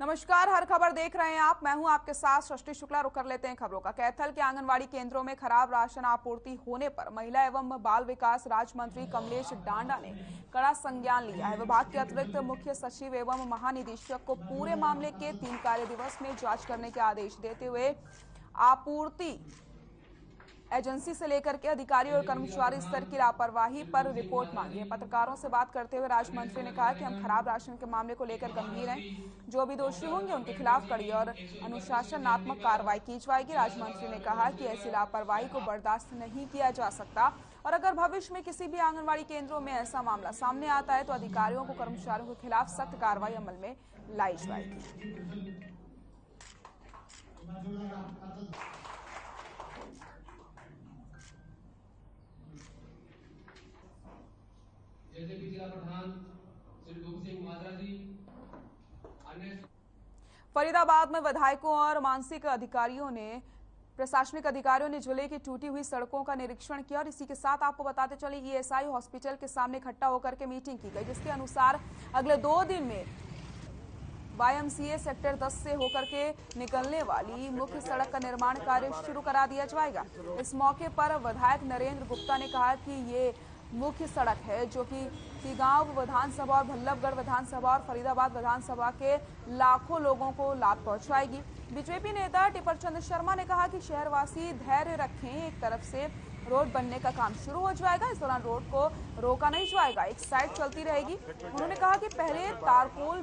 नमस्कार, हर खबर देख रहे हैं आप। मैं हूं आपके साथ सृष्टि शुक्ला। रुक कर लेते हैं खबरों का। कैथल के आंगनवाड़ी केंद्रों में खराब राशन आपूर्ति होने पर महिला एवं बाल विकास राज्य मंत्री कमलेश डांडा ने कड़ा संज्ञान लिया है। विभाग के अतिरिक्त मुख्य सचिव एवं महानिदेशक को पूरे मामले के 3 कार्य दिवस में जांच करने के आदेश देते हुए आपूर्ति एजेंसी से लेकर के अधिकारी और कर्मचारी स्तर की लापरवाही पर रिपोर्ट मांगी है। पत्रकारों से बात करते हुए राज्य मंत्री ने कहा कि हम खराब राशन के मामले को लेकर गंभीर हैं। जो भी दोषी होंगे उनके खिलाफ कड़ी और अनुशासनात्मक कार्रवाई की जाएगी। राज्य मंत्री ने कहा कि ऐसी लापरवाही को बर्दाश्त नहीं किया जा सकता और अगर भविष्य में किसी भी आंगनबाड़ी केंद्रों में ऐसा मामला सामने आता है तो अधिकारियों को कर्मचारियों के खिलाफ सख्त कार्रवाई अमल में लाई जाएगी। जैसे कि जिला प्रधान श्री गोविंद सिंह माजरा जी, अन्य फरीदाबाद में विधायकों और मानसिक अधिकारियों ने प्रशासनिक अधिकारियों ने जिले की टूटी हुई सड़कों का निरीक्षण किया और इसी के साथ आपको बताते चले ईएसआई हॉस्पिटल के सामने इकट्ठा होकर के मीटिंग की गई, जिसके अनुसार अगले 2 दिन में YMCA सेक्टर 10 से होकर के निकलने वाली मुख्य सड़क का निर्माण कार्य शुरू करा दिया जाएगा। इस मौके पर विधायक नरेंद्र गुप्ता ने कहा कि ये मुख्य सड़क है जो कि गांव विधानसभा और भल्लभगढ़ विधानसभा और फरीदाबाद विधानसभा के लाखों लोगों को लाभ पहुंचाएगी। बीजेपी नेता टिपरचंद शर्मा ने कहा कि शहरवासी धैर्य रखें, एक तरफ से रोड बनने का काम शुरू हो जाएगा। इस दौरान रोड को रोका नहीं जाएगा, एक साइड चलती रहेगी। उन्होंने कहा कि पहले तारकोल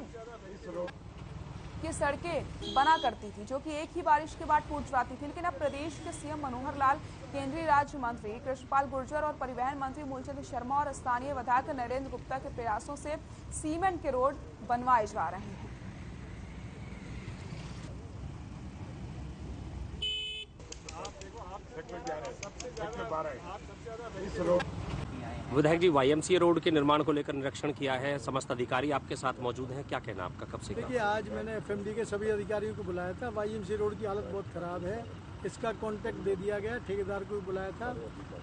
की सड़कें बना करती थी जो कि एक ही बारिश के बाद टूट जाती थी, लेकिन अब प्रदेश के सीएम मनोहर लाल, केंद्रीय राज्य मंत्री कृष्णपाल गुर्जर और परिवहन मंत्री मूलचंद शर्मा और स्थानीय विधायक नरेंद्र गुप्ता के प्रयासों से सीमेंट के रोड बनवाए जा रहे हैं। विधायक जी, YMCA रोड के निर्माण को लेकर निरीक्षण किया है, समस्त अधिकारी आपके साथ मौजूद हैं, क्या कहना आपका? कब से? देखिए, आज मैंने FMD के सभी अधिकारियों को बुलाया था। YMCA रोड की हालत बहुत ख़राब है, इसका कॉन्ट्रैक्ट दे दिया गया। ठेकेदार को भी बुलाया था,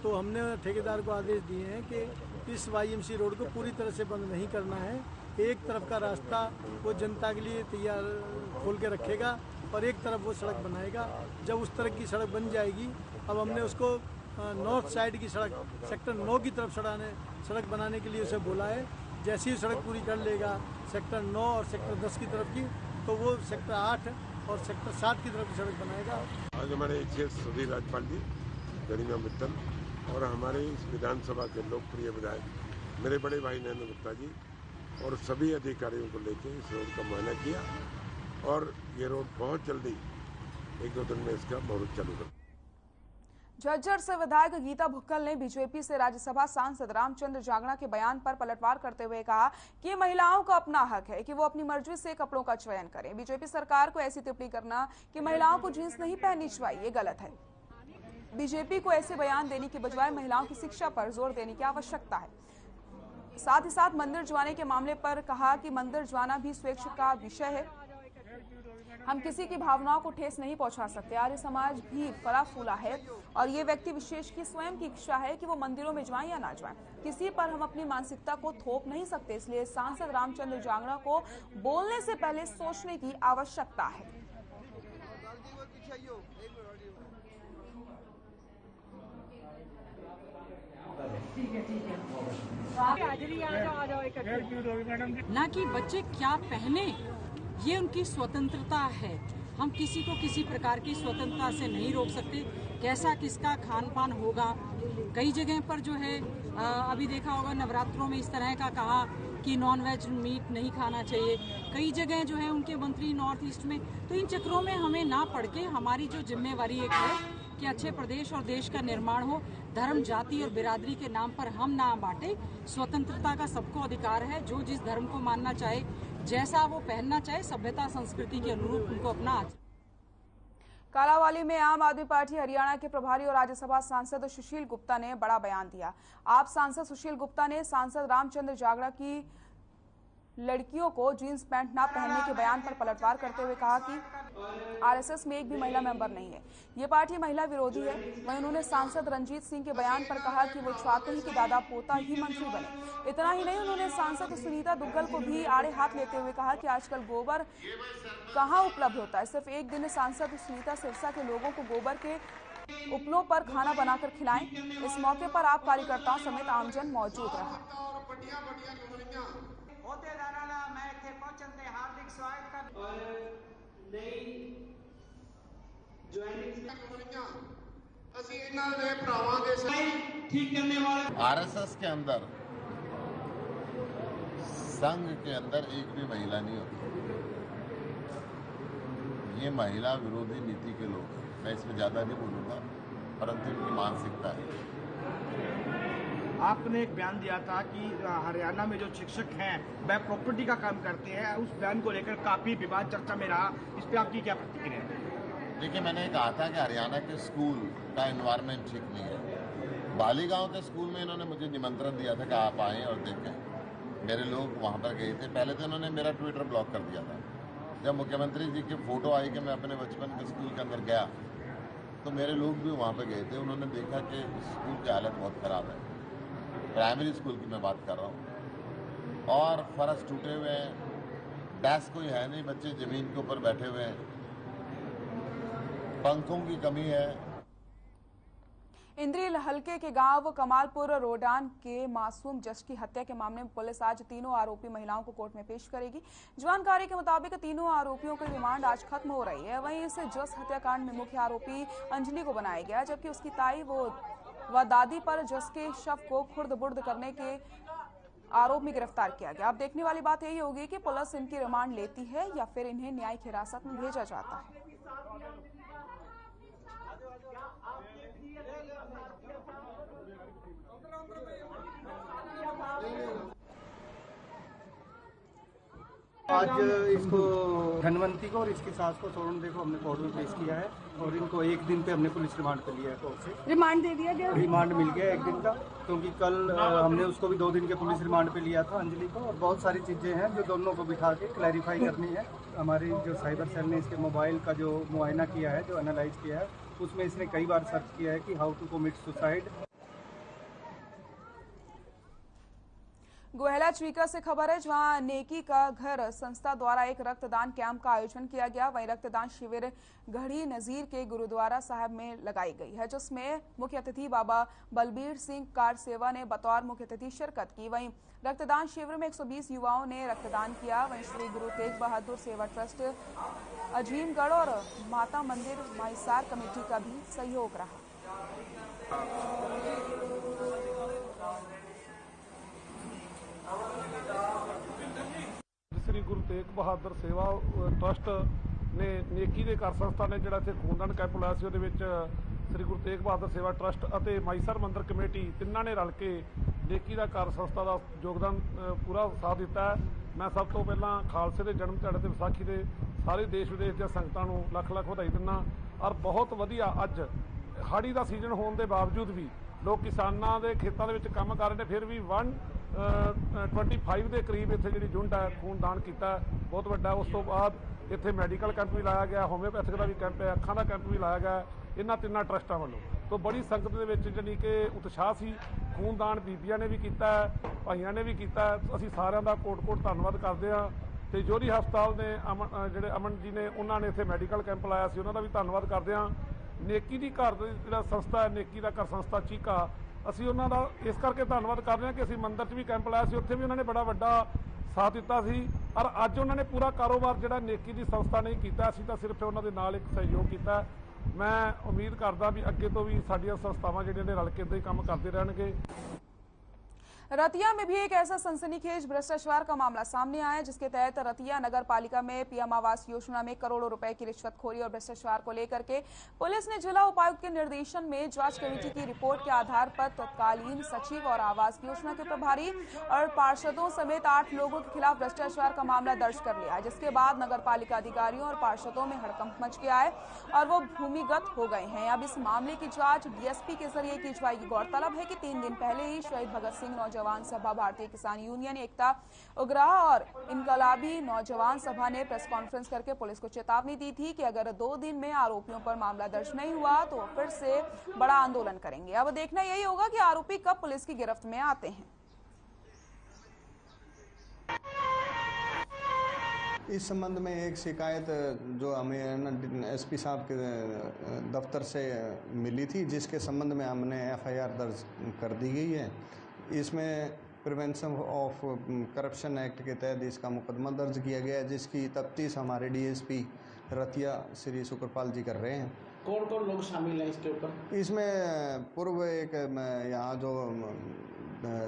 तो हमने ठेकेदार को आदेश दिए हैं कि इस YMCA रोड को पूरी तरह से बंद नहीं करना है। एक तरफ का रास्ता वो जनता के लिए तैयार खोल के रखेगा और एक तरफ वो सड़क बनाएगा। जब उस तरह की सड़क बन जाएगी, अब हमने उसको नॉर्थ साइड की सड़क सेक्टर 9 की तरफ सड़क बनाने के लिए उसे बोला है। जैसे ही सड़क पूरी कर लेगा सेक्टर 9 और सेक्टर 10 की तरफ की, तो वो सेक्टर 8 और सेक्टर 7 की तरफ की सड़क बनाएगा। आज हमारे श्री राज्यपाल जी गरिमा मित्तल और हमारे इस विधानसभा के लोकप्रिय विधायक मेरे बड़े भाई नरेंद्र गुप्ता जी और सभी अधिकारियों को लेकर इस रोड का मुआयना किया और ये रोड बहुत जल्दी 1-2 दिन में इसका मुहूर्त चालू कर। झज्जर से विधायक गीता भुक्कल ने बीजेपी से राज्यसभा सांसद रामचंद्र जांगड़ा के बयान पर पलटवार करते हुए कहा कि महिलाओं का अपना हक है कि वो अपनी मर्जी से कपड़ों का चयन करें। बीजेपी सरकार को ऐसी टिप्पणी करना कि महिलाओं को जींस नहीं पहननी चाहिए, ये गलत है। बीजेपी को ऐसे बयान देने की बजाय महिलाओं की शिक्षा पर जोर देने की आवश्यकता है। साथ ही साथ मंदिर जाने के मामले पर कहा कि मंदिर जाना भी स्वेच्छा का विषय है, हम किसी की भावनाओं को ठेस नहीं पहुंचा सकते। आर्य समाज भी फला फूला है और ये व्यक्ति विशेष की स्वयं की इच्छा है कि वो मंदिरों में जाएं या ना जाएं। किसी पर हम अपनी मानसिकता को थोप नहीं सकते, इसलिए सांसद रामचंद्र जांगड़ा को बोलने से पहले सोचने की आवश्यकता है। ना कि बच्चे क्या पहने, ये उनकी स्वतंत्रता है। हम किसी को किसी प्रकार की स्वतंत्रता से नहीं रोक सकते। कैसा किसका खान पान होगा, कई जगह पर जो है अभी देखा होगा नवरात्रों में इस तरह का कहा कि नॉनवेज मीट नहीं खाना चाहिए। कई जगह जो है उनके मंत्री नॉर्थ ईस्ट में, तो इन चक्रों में हमें ना पड़ के हमारी जो जिम्मेवारी एक है कि अच्छे प्रदेश और देश का निर्माण हो, धर्म जाति और बिरादरी के नाम पर हम ना बांटे। स्वतंत्रता का सबको अधिकार है, जो जिस धर्म को मानना चाहे, जैसा वो पहनना चाहे, सभ्यता संस्कृति के अनुरूप उनको अपना। कालावाली में आम आदमी पार्टी हरियाणा के प्रभारी और राज्यसभा सांसद सुशील गुप्ता ने बड़ा बयान दिया। आप सांसद सुशील गुप्ता ने सांसद रामचंद्र जांगड़ा की लड़कियों को जींस पैंट ना पहनने के बयान पर पलटवार करते हुए कहा कि आरएसएस में एक भी महिला मेंबर नहीं है, ये पार्टी महिला विरोधी है। वहीं उन्होंने सांसद रंजीत सिंह के बयान पर कहा कि वो चाहते हैं कि दादा पोता ही मंत्री बने। इतना ही नहीं, उन्होंने सांसद सुनीता दुग्गल को भी आड़े हाथ लेते हुए कहा कि आजकल गोबर कहाँ उपलब्ध होता है, सिर्फ एक दिन सांसद सुनीता सिरसा के लोगों को गोबर के उपलों पर खाना बनाकर खिलाएं। इस मौके पर आप कार्यकर्ताओं समेत आमजन मौजूद रहा। आरएसएस के अंदर, संघ के अंदर एक भी महिला नहीं होती। ये महिला विरोधी नीति के लोग हैं। मैं इसमें ज्यादा नहीं बोलूंगा, परंतु इनकी मानसिकता है। आपने एक बयान दिया था कि हरियाणा में जो शिक्षक हैं वह प्रॉपर्टी का काम करते हैं, उस बयान को लेकर काफी विवाद चर्चा में रहा, इस पर आपकी क्या प्रतिक्रिया है? देखिए, मैंने कहा था कि हरियाणा के स्कूल का एनवायरनमेंट ठीक नहीं है। बालीगांव के स्कूल में इन्होंने मुझे निमंत्रण दिया था कि आप आएँ और देखें। मेरे लोग वहाँ पर गए थे। पहले तो इन्होंने मेरा ट्विटर ब्लॉक कर दिया था। जब मुख्यमंत्री जी की फोटो आई कि मैं अपने बचपन के स्कूल के अंदर गया, तो मेरे लोग भी वहाँ पे गए थे। उन्होंने देखा कि स्कूल की हालत बहुत ख़राब है। प्राइमरी स्कूल की मैं बात कर रहा हूँ, और फर्श टूटे हुए हैं, डेस्क कोई है नहीं, बच्चे ज़मीन के ऊपर बैठे हुए हैं, पंखों की कमी है। इंद्री हल्के के गांव कमालपुर रोडान के मासूम जश की हत्या के मामले में पुलिस आज तीनों आरोपी महिलाओं को कोर्ट में पेश करेगी। जानकारी के मुताबिक तीनों आरोपियों की रिमांड आज खत्म हो रही है। वहीं इस जश हत्याकांड में मुख्य आरोपी अंजलि को बनाया गया, जबकि उसकी ताई व दादी पर जश के शव को खुर्द-बुर्द करने के आरोप में गिरफ्तार किया गया। अब देखने वाली बात यही होगी कि पुलिस इनकी रिमांड लेती है या फिर इन्हें न्यायिक हिरासत में भेजा जाता है। आज इसको धनवंती को और इसकी सास को सोनदे को हमने कोर्ट में पेश किया है, और इनको एक दिन पे हमने पुलिस रिमांड पे लिया है। कोर्ट से रिमांड दे दिया गया, रिमांड मिल गया एक दिन का, क्योंकि कल हमने उसको भी 2 दिन के पुलिस रिमांड पे लिया था, अंजलि को। और बहुत सारी चीज़ें हैं जो दोनों को बिठा के क्लैरिफाई करनी है। हमारी जो साइबर सेल ने इसके मोबाइल का जो मुआयना किया है, जो एनालाइज किया है, उसमें इसने कई बार सर्च किया है कि how to commit suicide. Gohla Chuika से खबर है, जहां नेकी का घर संस्था द्वारा एक रक्तदान कैंप का आयोजन किया गया। वहीं रक्तदान शिविर गढ़ी नजीर के गुरुद्वारा साहब में लगाई गई है, जिसमें मुख्य अतिथि बाबा बलबीर सिंह कार सेवा ने बतौर मुख्य अतिथि शिरकत की। वहीं रक्तदान शिविर में 120 युवाओं ने रक्तदान किया। वहीं श्री गुरु तेग बहादुर सेवा ट्रस्ट अजीमगढ़ और माता मंदिर माहिसार कमेटी का भी सहयोग रहा। श्री गुरु तेग बहादुर सेवा ट्रस्ट ने नेकी ਦੇ ਘਰ ਸੰਸਥਾ ਨੇ ਜਿਹੜਾ ਇੱਥੇ ਖੂਨਦਾਨ ਕੈਂਪ ਲਾਇਆ ਸੀ, ਉਹਦੇ ਵਿੱਚ श्री गुरु तेग बहादुर सेवा ट्रस्ट ਅਤੇ ਮਾਈਸਰ ਮੰਦਰ ਕਮੇਟੀ ਤਿੰਨਾਂ ਨੇ ਰਲ ਕੇ नेकी ਦਾ ਘਰ ਸੰਸਥਾ ਦਾ ਯੋਗਦਾਨ ਪੂਰਾ ਸਾਥ ਦਿੱਤਾ ਹੈ। ਮੈਂ ਸਭ ਤੋਂ ਪਹਿਲਾਂ ਖਾਲਸੇ ਦੇ ਜਨਮ ਦਿਹਾੜੇ ਤੇ ਵਿਸਾਖੀ ਦੇ ਸਾਰੇ ਦੇਸ਼ ਵਿਦੇਸ਼ ਦੀਆਂ ਸੰਗਤਾਂ ਨੂੰ ਲੱਖ ਲੱਖ ਵਧਾਈ ਦਿੰਦਾ। ਔਰ ਬਹੁਤ ਵਧੀਆ ਅੱਜ ਹਾੜੀ ਦਾ ਸੀਜ਼ਨ ਹੋਣ ਦੇ ਬਾਵਜੂਦ ਵੀ ਲੋਕ ਕਿਸਾਨਾਂ ਦੇ ਖੇਤਾਂ ਦੇ ਵਿੱਚ ਕੰਮ ਕਰ ਰਹੇ ਨੇ, ਫਿਰ ਵੀ 125 ਦੇ ਕਰੀਬ ਇੱਥੇ ਜਿਹੜੀ ਯੂਨਿਟ ਹੈ ਖੂਨਦਾਨ ਕੀਤਾ, ਬਹੁਤ ਵੱਡਾ। ਉਸ ਤੋਂ ਬਾਅਦ ਇੱਥੇ ਮੈਡੀਕਲ ਕੈਂਪ ਵੀ ਲਾਇਆ ਗਿਆ, ਹੋਮਿਓਪੈਥਿਕ ਦਾ ਵੀ ਕੈਂਪ ਹੈ, ਅੱਖਾਂ ਦਾ ਕੈਂਪ ਵੀ ਲਾਇਆ ਗਿਆ ਇਹਨਾਂ ਤਿੰਨਾਂ ਟਰਸਟਾਂ ਵੱਲੋਂ। तो बड़ी संगत ਦੇ ਵਿੱਚ ਜਾਨੀ ਕਿ ਉਤਸ਼ਾਹ ਸੀ। ਖੂਨਦਾਨ ਬੀਬੀਆਂ ਨੇ ਵੀ ਕੀਤਾ, ਭਾਈਆਂ ਨੇ ਵੀ ਕੀਤਾ। ਅਸੀਂ ਸਾਰਿਆਂ ਦਾ ਕੋਟ-ਕੋਟ ਧੰਨਵਾਦ ਕਰਦੇ ਹਾਂ। ਤੇ ਜੋਰੀ ਹਸਪਤਾਲ ਨੇ ਜਿਹੜੇ ਅਮਨ ਜੀ ਨੇ ਉਹਨਾਂ ਨੇ ਇੱਥੇ ਮੈਡੀਕਲ ਕੈਂਪ ਲਾਇਆ ਸੀ, ਉਹਨਾਂ ਦਾ ਵੀ ਧੰਨਵਾਦ ਕਰਦੇ ਹਾਂ। ਨੇਕੀ ਦੀ ਘਰ ਜਿਹੜਾ ਸੰਸਥਾ ਹੈ, ਨੇਕੀ ਦਾ ਘਰ ਸੰਸਥਾ ਚੀਕਾ, ਅਸੀਂ ਉਹਨਾਂ ਦਾ ਇਸ ਕਰਕੇ ਧੰਨਵਾਦ ਕਰਦੇ ਹਾਂ ਕਿ ਅਸੀਂ ਮੰਦਰ 'ਚ ਵੀ ਕੈਂਪ ਲਾਇਆ ਸੀ, ਉੱਥੇ ਵੀ ਉਹਨਾਂ ਨੇ ਬੜਾ ਵੱਡਾ ਸਾਥ ਦਿੱਤਾ ਸੀ। ਔਰ ਅੱਜ ਉਹਨਾਂ ਨੇ ਪੂਰਾ ਕਾਰੋਬਾਰ ਜਿਹੜਾ ਨੇਕੀ ਦੀ ਸੰਸਥਾ ਨੇ ਕੀਤਾ, ਅਸੀਂ ਤਾਂ ਸਿਰਫ ਉਹਨਾਂ ਦੇ ਨਾਲ ਇੱਕ ਸਹਿਯੋਗ ਕੀਤਾ। मैं उम्मीद करता भी अगे तो भी साडियां संस्थावां जिहड़ियां ने रल के इदां ही काम करते रहणगे। रतिया में भी एक ऐसा सनसनीखेज भ्रष्टाचार का मामला सामने आया, जिसके तहत रतिया नगर पालिका में पीएम आवास योजना में करोड़ों रुपए की रिश्वतखोरी और भ्रष्टाचार को लेकर के पुलिस ने जिला उपायुक्त के निर्देशन में जांच कमेटी की रिपोर्ट के आधार पर तत्कालीन सचिव और आवास योजना के प्रभारी और पार्षदों समेत 8 लोगों के खिलाफ भ्रष्टाचार का मामला दर्ज कर लिया, जिसके बाद नगर पालिका अधिकारियों और पार्षदों में हड़कंप मच गया है और वो भूमिगत हो गए हैं। अब इस मामले की जाँच DSP के जरिए की जाएगी। गौरतलब है कि 3 दिन पहले ही शहीद भगत सिंह नौजवान सभा, भारतीय किसान यूनियन, एकता उग्राह और इनकलाबी नौजवान सभा ने प्रेस कॉन्फ्रेंस करके पुलिस को चेतावनी दी थी कि अगर 2 दिन में आरोपियों पर मामला दर्ज नहीं हुआ तो वो फिर से बड़ा आंदोलन करेंगे। अब देखना यही होगा कि आरोपी कब पुलिस की गिरफ्त में आते हैं। इस संबंध में एक शिकायत जो हमें एसपी साहब के दफ्तर से मिली थी, जिसके संबंध में हमने एफआईआर दर्ज कर दी गई है। इसमें प्रिवेंशन ऑफ करप्शन एक्ट के तहत इसका मुकदमा दर्ज किया गया है, जिसकी तफ्तीश हमारे डीएसपी रतिया श्री शुक्रपाल जी कर रहे हैं। कौन कौन लोग शामिल हैं इसके ऊपर? इसमें पूर्व एक यहाँ जो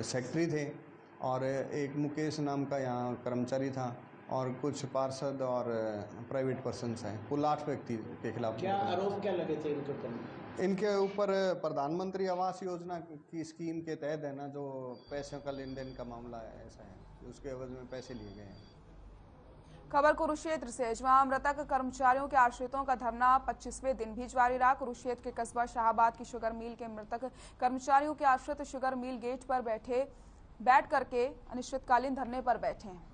सेक्रेटरी थे और एक मुकेश नाम का यहाँ कर्मचारी था और कुछ पार्षद और प्राइवेट पर्सन्स हैं। कुल 8 व्यक्ति के खिलाफ। क्या आरोप क्या लगे थे इनके ऊपर? इनके ऊपर प्रधानमंत्री आवास योजना की स्कीम के तहत है ना, जो पैसों का लेन देन का मामला है, ऐसा है, उसके एवज में पैसे लिए गए हैं। खबर कुरुक्षेत्र से, जहां मृतक कर्मचारियों के आश्रितों का धरना 25वें दिन भी जारी रहा। कुरुक्षेत्र के कस्बा शाहबाद की शुगर मिल के मृतक कर्मचारियों के आश्रित शुगर मिल गेट पर बैठ करके अनिश्चितकालीन धरने पर बैठे हैं।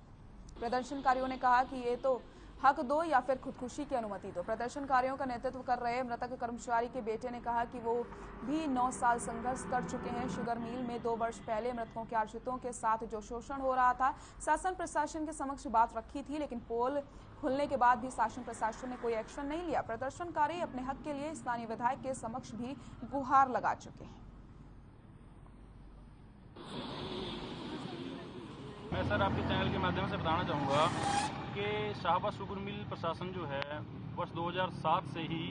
प्रदर्शनकारियों ने कहा कि ये तो हक दो या फिर खुदकुशी की अनुमति दो। प्रदर्शनकारियों का नेतृत्व कर रहे मृतक कर्मचारी के बेटे ने कहा कि वो भी 9 साल संघर्ष कर चुके हैं। शुगर मिल में 2 वर्ष पहले मृतकों के आश्रितों के साथ जो शोषण हो रहा था, शासन प्रशासन के समक्ष बात रखी थी, लेकिन पोल खुलने के बाद भी शासन प्रशासन ने कोई एक्शन नहीं लिया। प्रदर्शनकारी अपने हक के लिए स्थानीय विधायक के समक्ष भी गुहार लगा चुके हैं। मैं सर आपके चैनल के माध्यम से बताना चाहूँगा कि शाहबाद शुगर मिल प्रशासन जो है वर्ष 2007 से ही,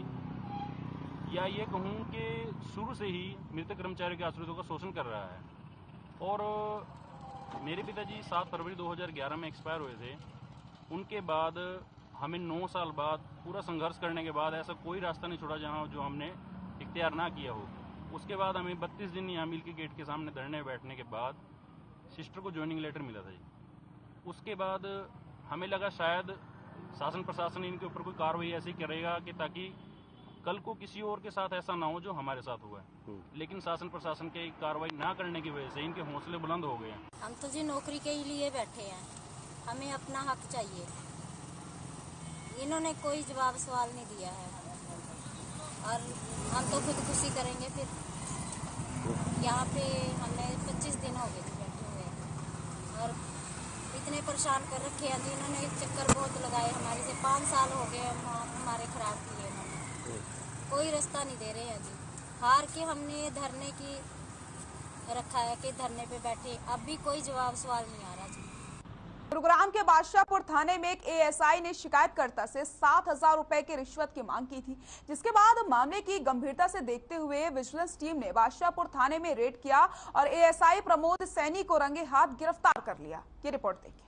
या ये कहूँ कि शुरू से ही मृतक कर्मचारियों के आश्रितों का शोषण कर रहा है। और मेरे पिताजी 7 फरवरी 2011 में एक्सपायर हुए थे। उनके बाद हमें 9 साल बाद पूरा संघर्ष करने के बाद ऐसा कोई रास्ता नहीं छोड़ा जहाँ जो हमने इख्तियार ना किया हो। उसके बाद हमें 32 दिन यहाँ मिल के गेट के सामने धरने बैठने के बाद सिस्टर को ज्वाइनिंग लेटर मिला था जी। उसके बाद हमें लगा शायद शासन प्रशासन इनके ऊपर कोई कार्रवाई ऐसी करेगा कि ताकि कल को किसी और के साथ ऐसा ना हो जो हमारे साथ हुआ है। लेकिन शासन प्रशासन के कार्रवाई ना करने की वजह से इनके हौसले बुलंद हो गए हैं। हम तो जी नौकरी के ही लिए बैठे हैं, हमें अपना हक चाहिए। इन्होंने कोई जवाब सवाल नहीं दिया है और हम तो खुदकुशी करेंगे। फिर यहाँ पे हमने 25 दिन हो गए और इतने परेशान कर रखे हैं जी। इन्होंने चक्कर बहुत लगाए हमारे से, 5 साल हो गए हमारे खराब किए इन्होंने। कोई रास्ता नहीं दे रहे हैं जी। हार के हमने धरने की रखा है कि धरने पे बैठे, अब भी कोई जवाब सवाल नहीं आ रहा जी। गुरुग्राम के बादशाहपुर थाने में एक एएसआई ने शिकायतकर्ता से 7,000 रुपए की रिश्वत की मांग की थी, जिसके बाद मामले की गंभीरता से देखते हुए विजिलेंस टीम ने बादशाहपुर थाने में रेड किया और एएसआई प्रमोद सैनी को रंगे हाथ गिरफ्तार कर लिया। ये रिपोर्ट देखिए।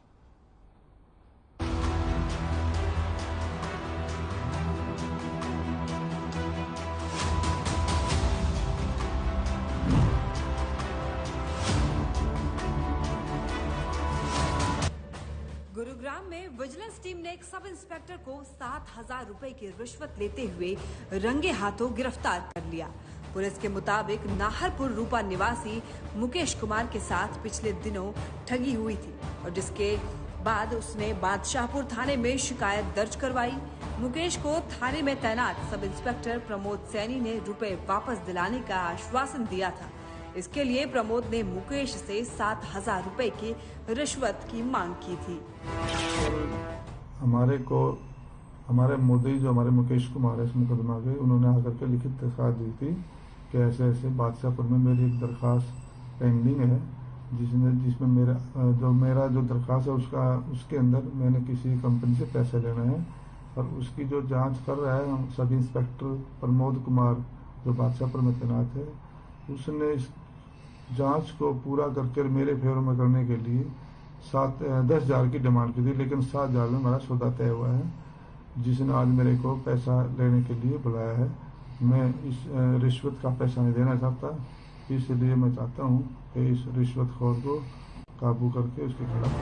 गुरुग्राम में विजिलेंस टीम ने एक सब इंस्पेक्टर को 7,000 रुपए की रिश्वत लेते हुए रंगे हाथों गिरफ्तार कर लिया। पुलिस के मुताबिक नाहरपुर रूपा निवासी मुकेश कुमार के साथ पिछले दिनों ठगी हुई थी और जिसके बाद उसने बादशाहपुर थाने में शिकायत दर्ज करवाई। मुकेश को थाने में तैनात सब इंस्पेक्टर प्रमोद सैनी ने रुपए वापस दिलाने का आश्वासन दिया था। इसके लिए प्रमोद ने मुकेश से 7,000 रुपए की रिश्वत की मांग की थी। हमारे मोदी जो हमारे मुकेश कुमार है इस मुकदमा के, उन्होंने आकर के लिखित दरखास्त दी थी कि ऐसे ऐसे बादशाहपुर में मेरी एक दरखास्त पेंडिंग है, जिसमें मेरा जो दरखास्त है उसके अंदर मैंने किसी कंपनी से पैसे लेना है और उसकी जो जांच कर रहा है सब इंस्पेक्टर प्रमोद कुमार जो बादशाहपुर में तैनात है, उसने इस जांच को पूरा करके मेरे फेवर में करने के लिए 10,000 की डिमांड की थी, लेकिन 7,000 में मेरा सौदा तय हुआ है, जिसने आज मेरे को पैसा लेने के लिए बुलाया है। मैं इस रिश्वत का पैसा नहीं देना चाहता, इसलिए मैं चाहता हूं कि इस रिश्वतखोर को काबू करके उसके खिलाफ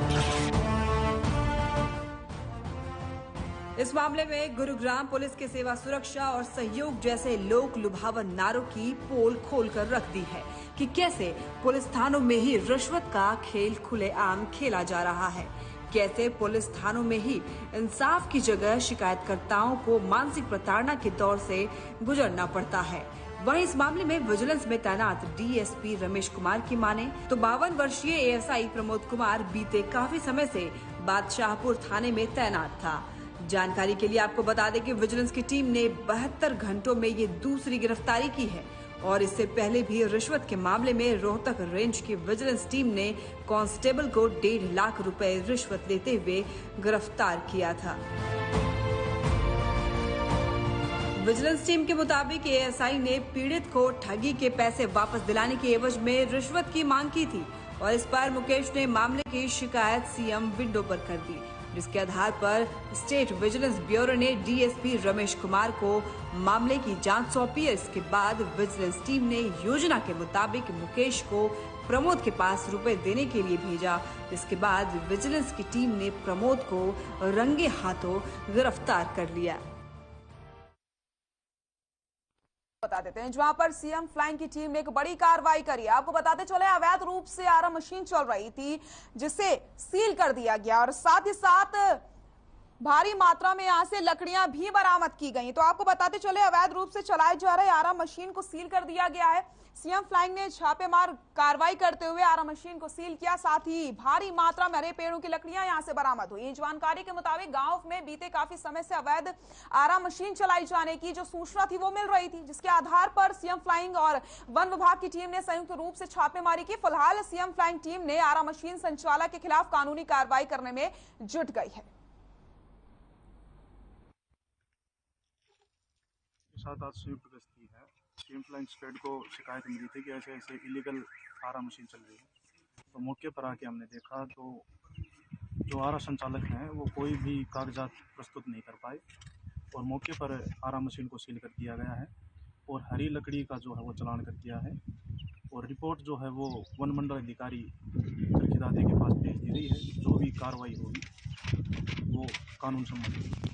इस मामले में गुरुग्राम पुलिस के सेवा सुरक्षा और सहयोग जैसे लोक लुभावन नारों की पोल खोलकर रख दी है कि कैसे पुलिस थानों में ही रिश्वत का खेल खुलेआम खेला जा रहा है, कैसे पुलिस थानों में ही इंसाफ की जगह शिकायतकर्ताओं को मानसिक प्रताड़ना के दौर से गुजरना पड़ता है। वहीं इस मामले में विजिलेंस में तैनात डीएसपी रमेश कुमार की माने तो 52 वर्षीय एएसआई प्रमोद कुमार बीते काफी समय से बादशाहपुर थाने में तैनात था। जानकारी के लिए आपको बता दें कि विजिलेंस की टीम ने 72 घंटों में ये दूसरी गिरफ्तारी की है और इससे पहले भी रिश्वत के मामले में रोहतक रेंज की विजिलेंस टीम ने कांस्टेबल को 1.5 लाख रुपए रिश्वत लेते हुए गिरफ्तार किया था। विजिलेंस टीम के मुताबिक एएसआई ने पीड़ित को ठगी के पैसे वापस दिलाने की एवज में रिश्वत की मांग की थी और इस पर मुकेश ने मामले की शिकायत सीएम विंडो पर कर दी, जिसके आधार पर स्टेट विजिलेंस ब्यूरो ने डीएसपी रमेश कुमार को मामले की जांच सौंपी। इसके बाद विजिलेंस टीम ने योजना के मुताबिक मुकेश को प्रमोद के पास रुपए देने के लिए भेजा। इसके बाद विजिलेंस की टीम ने प्रमोद को रंगे हाथों गिरफ्तार कर लिया। बता देते हैं जहां पर सीएम फ्लाइंग की टीम ने एक बड़ी कार्रवाई करी। आपको बताते चले अवैध रूप से आरा मशीन चल रही थी जिसे सील कर दिया गया और साथ ही साथ भारी मात्रा में यहां से लकड़ियां भी बरामद की गई। तो आपको बताते चले अवैध रूप से चलाए जा रहे आरा मशीन को सील कर दिया गया है। सीएम फ्लाइंग ने छापेमार कार्रवाई करते हुए आरा मशीन को सील किया, साथ ही भारी मात्रा में हरे पेड़ों की लकड़ियां यहां से बरामद हुई। जानकारी के मुताबिक गांव में बीते काफी समय से अवैध आरा मशीन चलाई जाने की जो सूचना थी वो मिल रही थी, जिसके आधार पर सीएम फ्लाइंग और वन विभाग की टीम ने संयुक्त रूप से छापेमारी की। फिलहाल सीएम फ्लाइंग टीम ने आरा मशीन संचालक के खिलाफ कानूनी कार्रवाई करने में जुट गई है। साथ आज संयुक्त गश्ती है। सीएम फ्लाइंग स्क्वाड को शिकायत मिली थी कि ऐसे ऐसे इलीगल आरा मशीन चल रही है, तो मौके पर आके हमने देखा तो जो आरा संचालक हैं वो कोई भी कागजात प्रस्तुत नहीं कर पाए और मौके पर आरा मशीन को सील कर दिया गया है और हरी लकड़ी का जो है वो चालान कर दिया है और रिपोर्ट जो है वो वन मंडल अधिकारी चरखीदादे के पास भेज दी गई है। जो भी कार्रवाई होगी वो कानून सम्मत।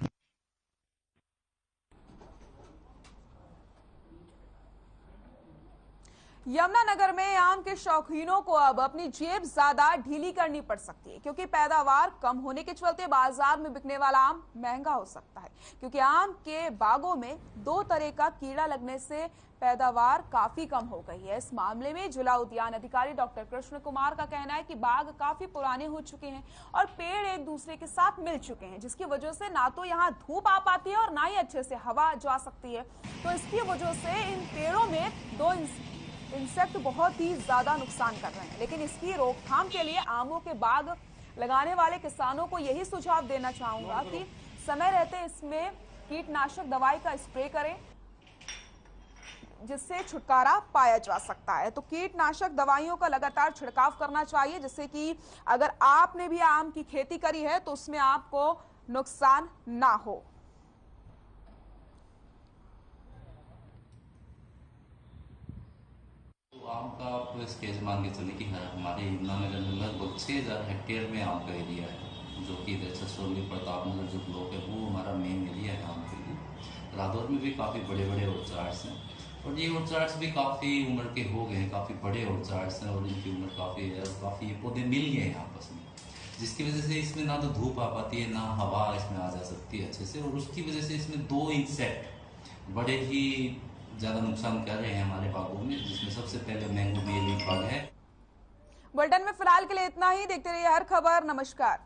यमुनानगर में आम के शौकीनों को अब अपनी जेब ज्यादा ढीली करनी पड़ सकती है, क्योंकि पैदावार कम होने के चलते बाजार में बिकने वाला आम महंगा हो सकता है। क्योंकि आम के बागों में 2 तरह का कीड़ा लगने से पैदावार काफी कम हो गई है। इस मामले में जिला उद्यान अधिकारी डॉक्टर कृष्ण कुमार का कहना है कि बाग काफी पुराने हो चुके हैं और पेड़ एक दूसरे के साथ मिल चुके हैं, जिसकी वजह से ना तो यहाँ धूप आ पाती है और ना ही अच्छे से हवा जा सकती है। तो इसकी वजह से इन पेड़ों में 2 इंसेक्ट बहुत ही ज्यादा नुकसान कर रहे हैं। लेकिन इसकी रोकथाम के लिए आमों के बाग लगाने वाले किसानों को यही सुझाव देना चाहूंगा कि समय रहते इसमें कीटनाशक दवाई का स्प्रे करें, जिससे छुटकारा पाया जा सकता है। तो कीटनाशक दवाइयों का लगातार छिड़काव करना चाहिए, जिससे कि अगर आपने भी आम की खेती करी है तो उसमें आपको नुकसान ना हो। आम का आप स्केच मान के चले कि हमारे यमुनानगर में लगभग 6000 हेक्टेयर में आम का एरिया है, जो कि छछरौली प्रतापनगर जो ब्लॉक है वो हमारा मेन एरिया है आम के लिए। रादौर में भी काफ़ी बड़े बड़े ऑर्चार्ड्स हैं और ये ऑर्चार्ड्स भी काफ़ी उम्र के हो गए हैं, काफ़ी बड़े ऑर्चार्ड्स हैं और इनकी उम्र काफ़ी है और काफ़ी ये पौधे मिल गए हैं आपस में, जिसकी वजह से इसमें ना तो धूप आ पाती है ना हवा इसमें आ जा सकती है अच्छे से, और उसकी वजह से इसमें 2 इंसेक्ट बड़े ही ज्यादा नुकसान कर रहे हैं हमारे बागों में, जिसमें सबसे पहले मैंगो मेली बग है। बुलेटिन में फिलहाल के लिए इतना ही। देखते रहिए हर खबर। नमस्कार।